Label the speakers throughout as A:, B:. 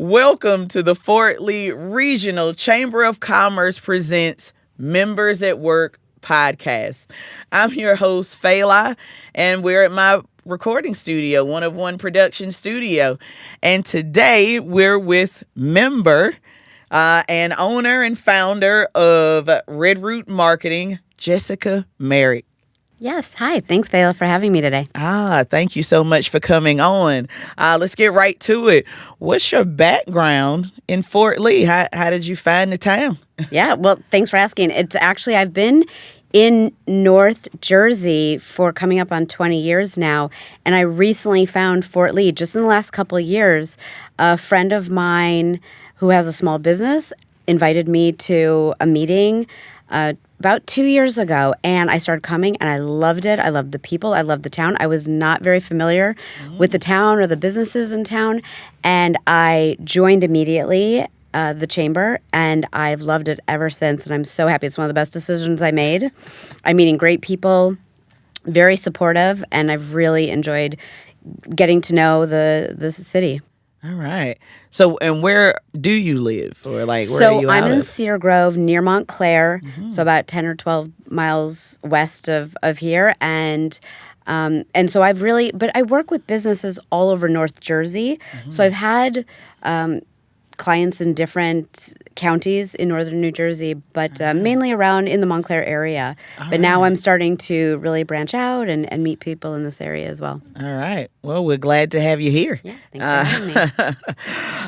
A: Welcome to the Fort Lee Regional Chamber of Commerce presents Members at Work podcast. I'm your host, Fela, and we're at my recording studio, One of One production studio. And today we're with member and owner and founder of Red Root Marketing, Jessica Maarek.
B: Yes. Hi. Thanks, Fela, for having me today.
A: Thank you so much for coming on. Let's get right to it. What's your background in Fort Lee? How did you find the town?
B: Yeah. Well, thanks for asking. It's actually, I've been in North Jersey for coming up on 20 years now, and I recently found Fort Lee just in the last couple of years. A friend of mine who has a small business invited me to a meeting about 2 years ago, and I started coming, and I loved it. I loved the people. I loved the town. I was not very familiar with the town or the businesses in town, and I joined immediately the chamber, and I've loved it ever since, and I'm so happy. It's one of the best decisions I made. I'm meeting great people, very supportive, and I've really enjoyed getting to know the city.
A: All right. So, and where do you live? Or where
B: so
A: are you
B: I'm
A: out
B: in
A: of?
B: Cedar Grove near Montclair, so about 10 or 12 miles west of here. And so I've really, but I work with businesses all over North Jersey. So I've had clients in different counties in northern New Jersey, but mainly around in the Montclair area. But now I'm starting to really branch out and meet people in this area as well.
A: All right. Well, we're glad to have you here.
B: Yeah, thanks for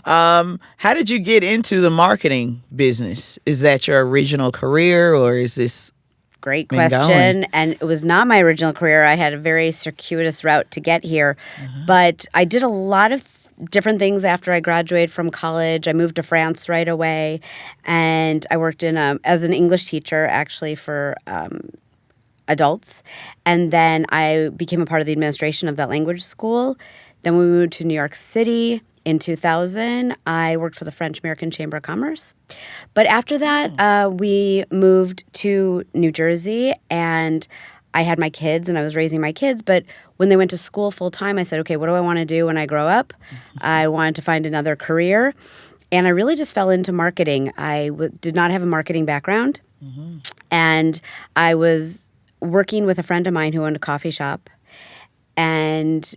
B: having me.
A: How did you get into the marketing business? Is that your original career, or is this
B: Great
A: been
B: question.
A: going?
B: And it was not my original career. I had a very circuitous route to get here. But I did a lot of different things after I graduated from college. I moved to France right away. And I worked as an English teacher, actually, for adults. And then I became a part of the administration of that language school. Then we moved to New York City. In 2000, I worked for the French-American Chamber of Commerce. But after that, we moved to New Jersey, and I had my kids, and I was raising my kids. But when they went to school full-time, I said, okay, what do I want to do when I grow up? I wanted to find another career, and I really just fell into marketing. I did not have a marketing background, and I was working with a friend of mine who owned a coffee shop, and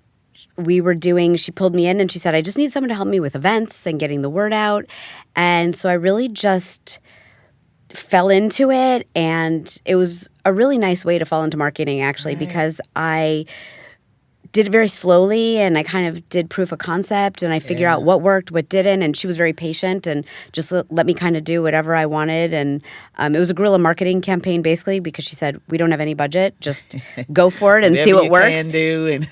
B: she pulled me in and she said, I just need someone to help me with events and getting the word out. And so I really just fell into it. And it was a really nice way to fall into marketing, actually, because I did it very slowly and I kind of did proof of concept and I figured out what worked, what didn't. And she was very patient and just let me kind of do whatever I wanted. And it was a guerrilla marketing campaign, basically, because she said, we don't have any budget. Just go for it and see what works.
A: Can do and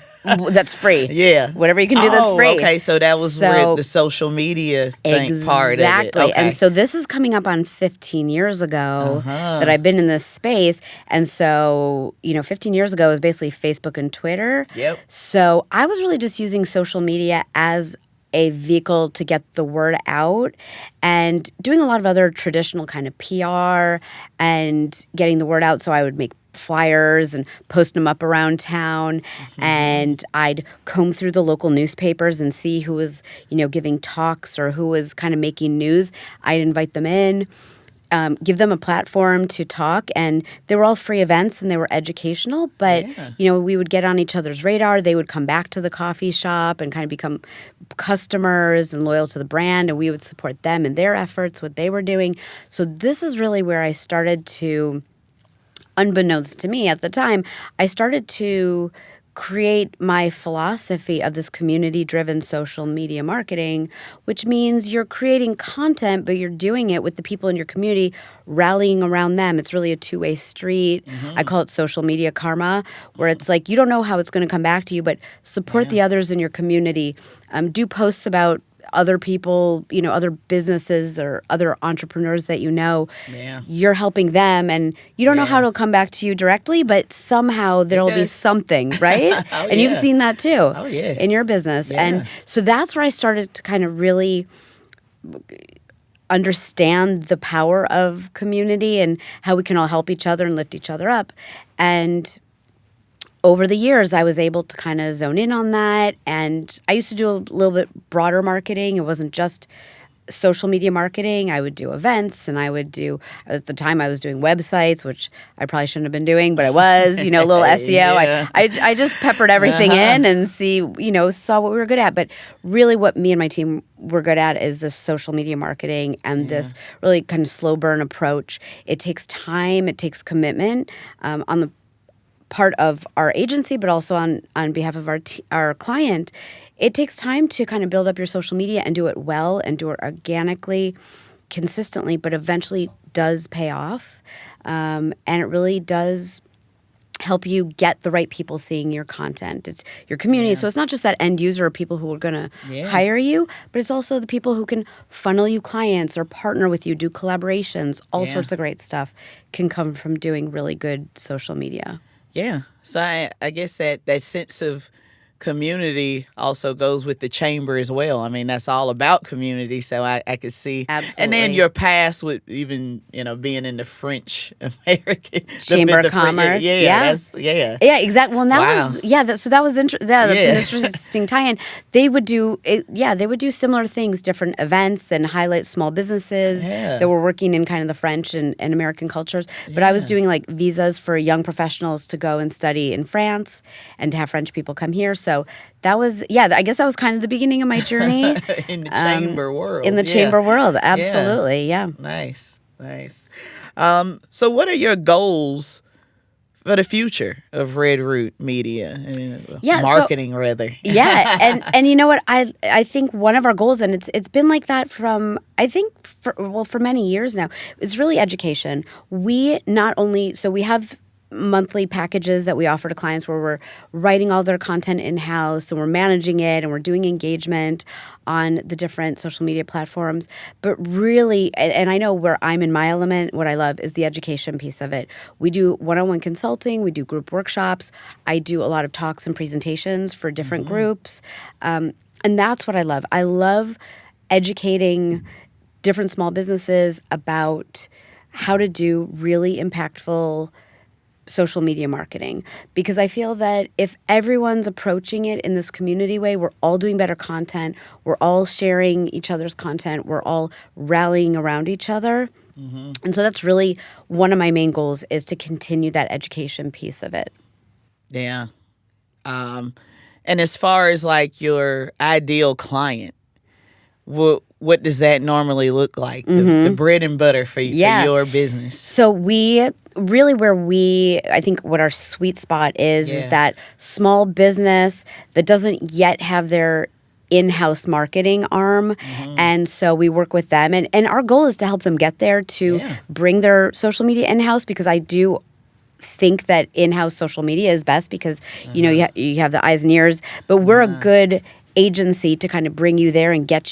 B: that's free.
A: Yeah.
B: Whatever you can do that's free.
A: Okay. So that was where the social media part of it.
B: Exactly.
A: Okay.
B: And so this is coming up on 15 years ago that I've been in this space. And so, 15 years ago was basically Facebook and Twitter.
A: Yep.
B: So I was really just using social media as a vehicle to get the word out and doing a lot of other traditional kind of PR and getting the word out. So I would make flyers and post them up around town, and I'd comb through the local newspapers and see who was, giving talks or who was kind of making news. I'd invite them in, give them a platform to talk, and they were all free events and they were educational, but we would get on each other's radar. They would come back to the coffee shop and kind of become customers and loyal to the brand, and we would support them in their efforts, what they were doing. So this is really where I started to, unbeknownst to me at the time, I started to create my philosophy of this community-driven social media marketing, which means you're creating content, but you're doing it with the people in your community, rallying around them. It's really a two-way street. I call it social media karma, where it's like you don't know how it's going to come back to you, but support the others in your community. Do posts about other people, other businesses or other entrepreneurs that you're helping them, and you don't know how it'll come back to you directly, but somehow there'll be something, right? And you've seen that too in your business. And so that's where I started to kind of really understand the power of community and how we can all help each other and lift each other up. And over the years, I was able to kind of zone in on that. And I used to do a little bit broader marketing. It wasn't just social media marketing. I would do events, and I would do, at the time I was doing websites, which I probably shouldn't have been doing, but I was, a little SEO.
A: Yeah.
B: I just peppered everything in and saw what we were good at. But really what me and my team were good at is this social media marketing and this really kind of slow burn approach. It takes time, it takes commitment on the part of our agency, but also on behalf of our client. It takes time to kind of build up your social media and do it well and do it organically, consistently, but eventually does pay off. And it really does help you get the right people seeing your content. It's your community. So it's not just that end user or people who are going to hire you, but it's also the people who can funnel you clients or partner with you, do collaborations. All sorts of great stuff can come from doing really good social media.
A: Yeah. So I guess that sense of community also goes with the chamber as well. I mean, that's all about community. So I could see.
B: Absolutely.
A: And then your past with even, being in the French American
B: Chamber of Commerce.
A: Yeah,
B: exactly. Well, and that was, so that was that's an interesting tie-in. They would do similar things, different events and highlight small businesses that were working in kind of the French and American cultures. But I was doing like visas for young professionals to go and study in France and to have French people come here. So that was, I guess that was kind of the beginning of my journey.
A: In the chamber world.
B: In the chamber world, absolutely, yeah.
A: Nice. So what are your goals for the future of Red Root Media? Marketing, rather.
B: And you know what? I think one of our goals, and it's been like that for many years now, it's really education. We have monthly packages that we offer to clients where we're writing all their content in-house and we're managing it and we're doing engagement on the different social media platforms. But really, and I know where I'm in my element, what I love is the education piece of it. We do one-on-one consulting, we do group workshops, I do a lot of talks and presentations for different groups. And that's what I love. I love educating different small businesses about how to do really impactful social media marketing, because I feel that if everyone's approaching it in this community way, we're all doing better content, we're all sharing each other's content, we're all rallying around each other. And so that's really one of my main goals, is to continue that education piece of it.
A: Yeah. And as far as like your ideal client, what does that normally look like? The bread and butter for your business.
B: So we really, I think what our sweet spot is that small business that doesn't yet have their in-house marketing arm. And so we work with them. And our goal is to help them get there, to bring their social media in-house, because I do think that in-house social media is best because, you have the eyes and ears. But we're a good agency to kind of bring you there and get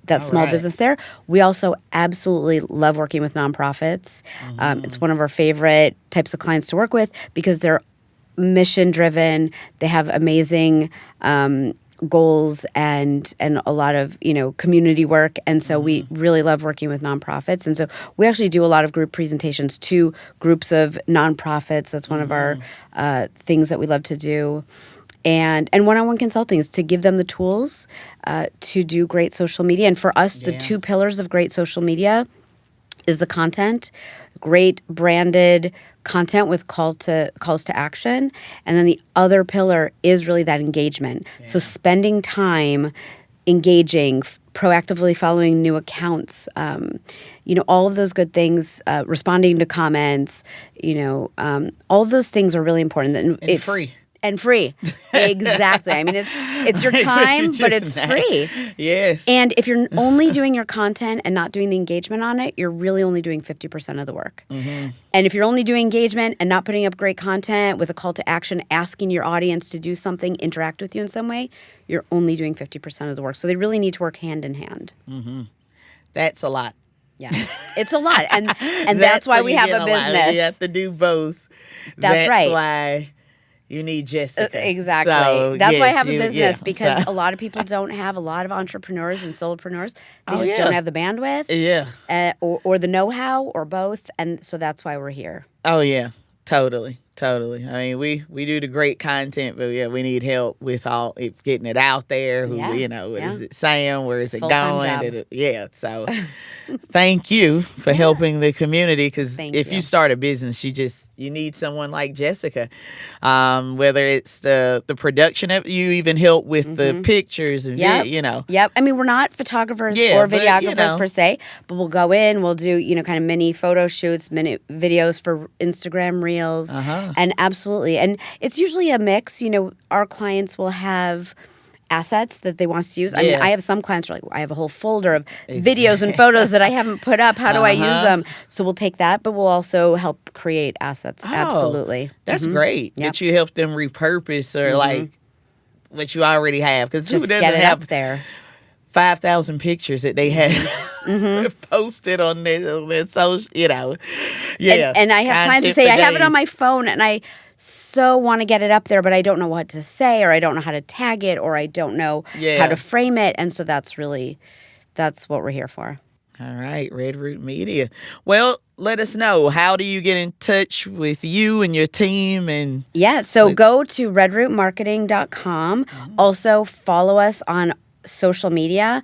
B: that small business there. We also absolutely love working with nonprofits. It's one of our favorite types of clients to work with because they're mission driven. They have amazing goals and a lot of community work, and so we really love working with nonprofits. And so we actually do a lot of group presentations to groups of nonprofits. That's one of our things that we love to do. And one-on-one consulting is to give them the tools to do great social media. And for us, the two pillars of great social media is the content, great branded content with calls to action. And then the other pillar is really that engagement. So spending time engaging, proactively following new accounts, all of those good things, responding to comments, all of those things are really important.
A: And free.
B: And free. Exactly. I mean, it's your time, but it's free.
A: Yes.
B: And if you're only doing your content and not doing the engagement on it, you're really only doing 50% of the work. And if you're only doing engagement and not putting up great content with a call to action, asking your audience to do something, interact with you in some way, you're only doing 50% of the work. So they really need to work hand in hand.
A: That's a lot.
B: Yeah. It's a lot. And that's why we have a business.
A: You have to do both.
B: That's right.
A: That's why you need Jessica.
B: Exactly.
A: So,
B: that's why I have a business, because a lot of people don't have, a lot of entrepreneurs and solopreneurs, they just don't have the bandwidth or the know-how or both. And so that's why we're here.
A: Oh, yeah. Totally. Totally. I mean, we do the great content, but yeah, we need help with all getting it out there.
B: Yeah.
A: What is it saying? Where is it
B: Full-time
A: going?
B: job.
A: Yeah. So, thank you for helping the community. Because
B: Thank
A: if
B: you.
A: you start a business, you need someone like Jessica. Whether it's the production of, you even help with the pictures and
B: Yep. Yep. I mean, we're not photographers
A: Yeah,
B: or
A: but,
B: videographers per se, but we'll go in, we'll do, kind of mini photo shoots, mini videos for Instagram reels. And absolutely. And it's usually a mix. Our clients will have assets that they want us to use. I mean,
A: Yeah.
B: I have some clients who are like, I have a whole folder of videos and photos that I haven't put up. How do I use them? So we'll take that, but we'll also help create assets. Absolutely.
A: That's great
B: Yep.
A: that you help them repurpose or like what you already have. Because who
B: Just
A: doesn't
B: get it
A: have
B: up there.
A: 5,000 pictures that they have posted on their social, Yeah.
B: And I have clients who
A: content
B: say,
A: for
B: I have it on my
A: days.
B: phone and I so want to get it up there, but I don't know what to say, or I don't know how to tag it, or I don't know how to frame it. And so that's what we're here for.
A: All right, Red Root Media. Well, let us know. How do you get in touch with you and your team? And
B: Yeah, so go to redrootmarketing.com. Also follow us on social media.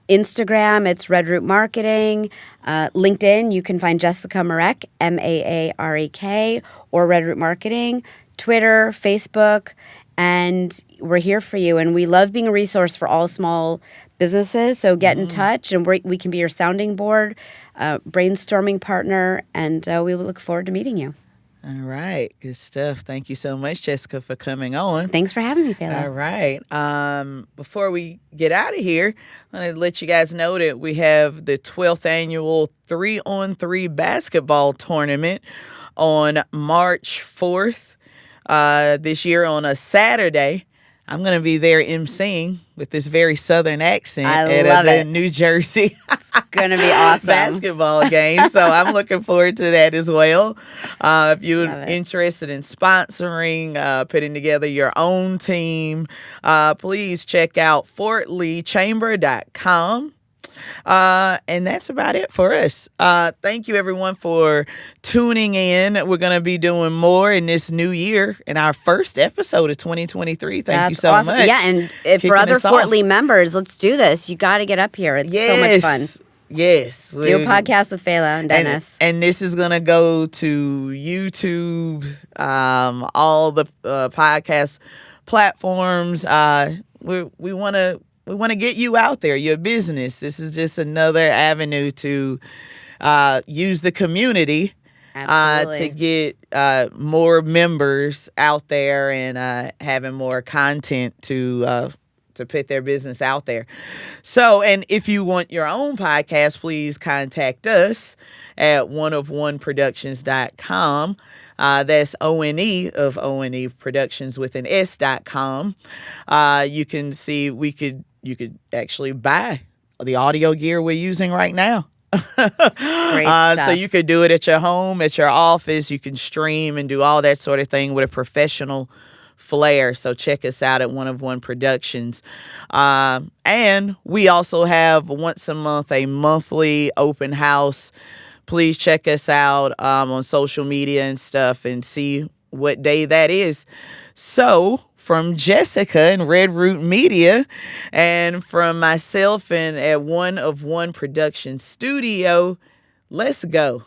B: Instagram, it's Red Root Marketing. LinkedIn, you can find Jessica Maarek, Maarek, or Red Root Marketing. Twitter, Facebook, and we're here for you. And we love being a resource for all small businesses. So get in touch, and we can be your sounding board, brainstorming partner, and we will look forward to meeting you.
A: all right, good stuff. Thank you so much, Jessica, for coming on.
B: Thanks for having me, Fela.
A: All right. Before we get out of here, I want to let you guys know that we have the 12th annual 3-on-3 basketball tournament on March 4th this year on a Saturday. I'm going to be there emceeing with this very Southern accent
B: I
A: at
B: love
A: the
B: it.
A: New Jersey
B: Going to be awesome.
A: basketball game. So I'm looking forward to that as well. If you're
B: Love it.
A: interested in sponsoring, putting together your own team, please check out fortleechamber.com. And that's about it for us. Thank you, everyone, for tuning in. We're going to be doing more in this new year in our first episode of 2023. Thank you so
B: awesome.
A: much.
B: Yeah, and if for
A: Kicking
B: other
A: us off.
B: Fort Lee members, let's do this. You got to get up here. It's so much fun.
A: Yes.
B: Do a podcast with Fela and Dennis.
A: And this is going to go to YouTube, all the podcast platforms. We want to get you out there, your business. This is just another avenue to use the community to get more members out there and having more content to put their business out there. So, and if you want your own podcast, please contact us at oneofoneproductions.com. That's O-N-E of O-N-E Productions with an S.com. You can see you could actually buy the audio gear we're using right now.
B: Great stuff.
A: So you could do it at your home, at your office. You can stream and do all that sort of thing with a professional flair. So check us out at One of One Productions. And we also have once a month a monthly open house. Please check us out on social media and stuff and see what day that is. So from Jessica and Red Root Media and from myself and at One of One Production Studio, let's go.